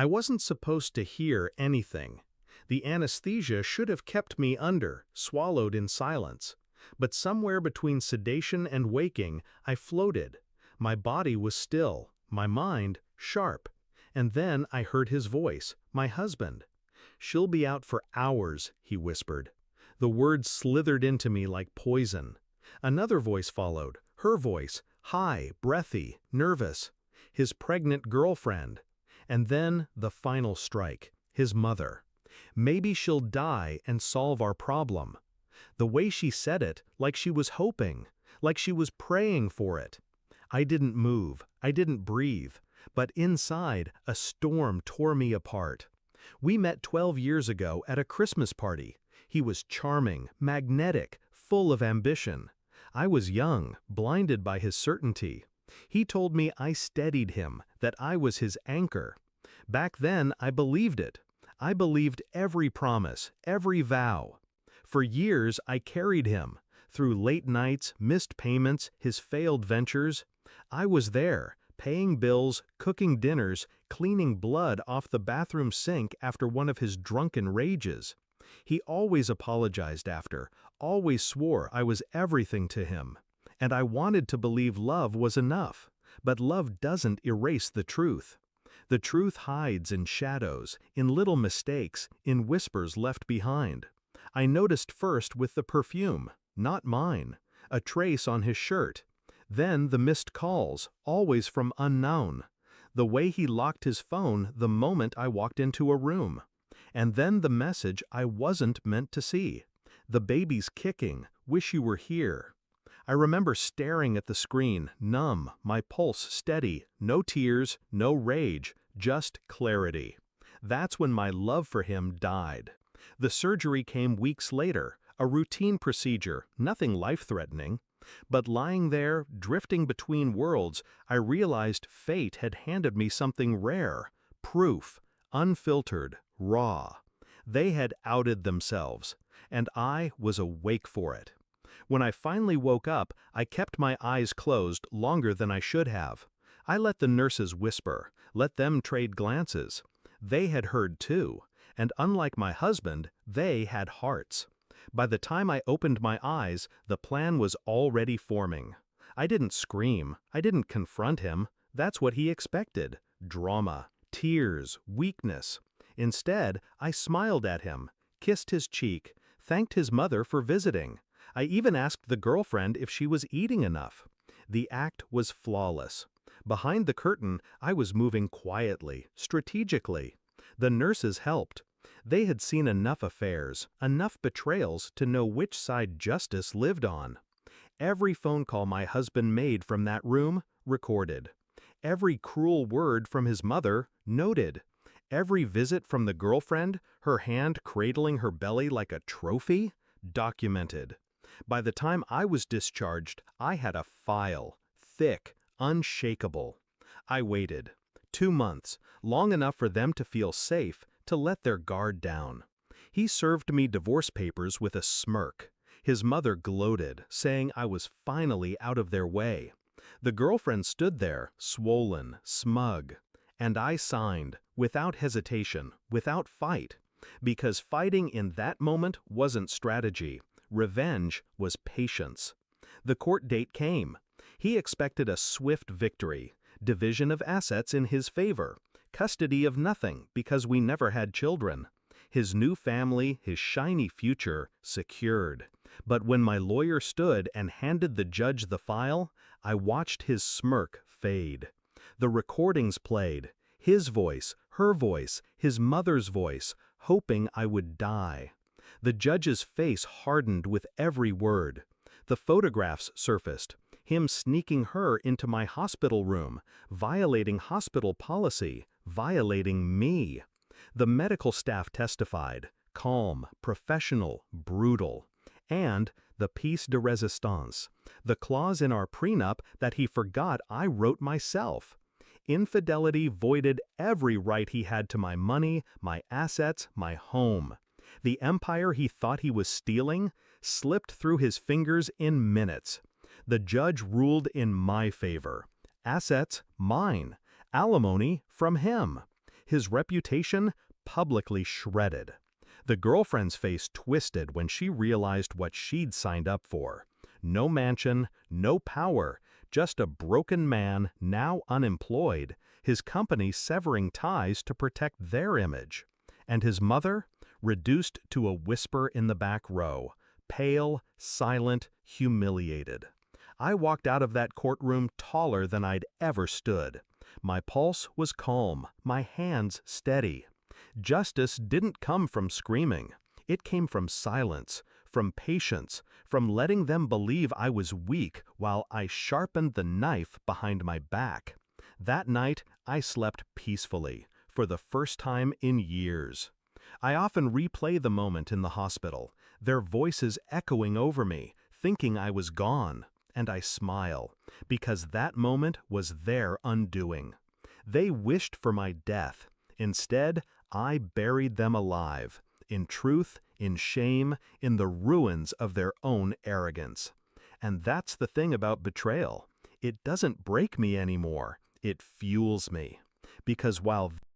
I wasn't supposed to hear anything. The anesthesia should have kept me swallowed in silence. But somewhere between sedation and waking, I floated. My body was still, my mind sharp. And then I heard his voice, my husband. "She'll be out for hours," he whispered. The words slithered into me like poison. Another voice followed, her voice, high, breathy, nervous. His pregnant girlfriend. And then the final strike, his mother. "Maybe she'll die and solve our problem." The way she said it, like she was hoping, like she was praying for it. I didn't move, I didn't breathe, but inside, a storm tore me apart. We met 12 years ago at a Christmas party. He was charming, magnetic, full of ambition. I was young, blinded by his certainty. He told me I steadied him, that I was his anchor. Back then, I believed it. I believed every promise, every vow. For years, I carried him, through late nights, missed payments, his failed ventures. I was there, paying bills, cooking dinners, cleaning blood off the bathroom sink after one of his drunken rages. He always apologized after, always swore I was everything to him. And I wanted to believe love was enough, but love doesn't erase the truth. The truth hides in shadows, in little mistakes, in whispers left behind. I noticed first with the perfume, not mine, a trace on his shirt. Then the missed calls, always from unknown. The way he locked his phone the moment I walked into a room. And then the message I wasn't meant to see. "The baby's kicking, wish you were here." I remember staring at the screen, numb, my pulse steady, no tears, no rage, just clarity. That's when my love for him died. The surgery came weeks later, a routine procedure, nothing life-threatening. But lying there, drifting between worlds, I realized fate had handed me something rare, proof, unfiltered, raw. They had outed themselves, and I was awake for it. When I finally woke up, I kept my eyes closed longer than I should have. I let the nurses whisper, let them trade glances. They had heard too, and unlike my husband, they had hearts. By the time I opened my eyes, the plan was already forming. I didn't scream, I didn't confront him. That's what he expected. Drama, tears, weakness. Instead, I smiled at him, kissed his cheek, thanked his mother for visiting. I even asked the girlfriend if she was eating enough. The act was flawless. Behind the curtain, I was moving quietly, strategically. The nurses helped. They had seen enough affairs, enough betrayals to know which side justice lived on. Every phone call my husband made from that room, recorded. Every cruel word from his mother, noted. Every visit from the girlfriend, her hand cradling her belly like a trophy, documented. By the time I was discharged, I had a file, thick, unshakable. I waited. 2 months, long enough for them to feel safe, to let their guard down. He served me divorce papers with a smirk. His mother gloated, saying I was finally out of their way. The girlfriend stood there, swollen, smug. And I signed, without hesitation, without fight. Because fighting in that moment wasn't strategy. Revenge was patience. The court date came. He expected a swift victory, division of assets in his favor, custody of nothing because we never had children. His new family, his shiny future, secured. But when my lawyer stood and handed the judge the file, I watched his smirk fade. The recordings played, his voice, her voice, his mother's voice, hoping I would die. The judge's face hardened with every word. The photographs surfaced, him sneaking her into my hospital room, violating hospital policy, violating me. The medical staff testified, calm, professional, brutal. And the piece de resistance, the clause in our prenup that he forgot I wrote myself. Infidelity voided every right he had to my money, my assets, my home. The empire he thought he was stealing slipped through his fingers in minutes. The judge ruled in my favor. Assets, mine. Alimony, from him. his reputation publicly shredded. The girlfriend's face twisted when she realized what she'd signed up for. No mansion, no power, just a broken man now unemployed, his company severing ties to protect their image. And his mother, reduced to a whisper in the back row, pale, silent, humiliated. I walked out of that courtroom taller than I'd ever stood. My pulse was calm, my hands steady. Justice didn't come from screaming. It came from silence, from patience, from letting them believe I was weak while I sharpened the knife behind my back. That night, I slept peacefully, for the first time in years. I often replay the moment in the hospital, their voices echoing over me, thinking I was gone, and I smile, because that moment was their undoing. They wished for my death. Instead, I buried them alive, in truth, in shame, in the ruins of their own arrogance. And that's the thing about betrayal. It doesn't break me anymore. It fuels me. Because while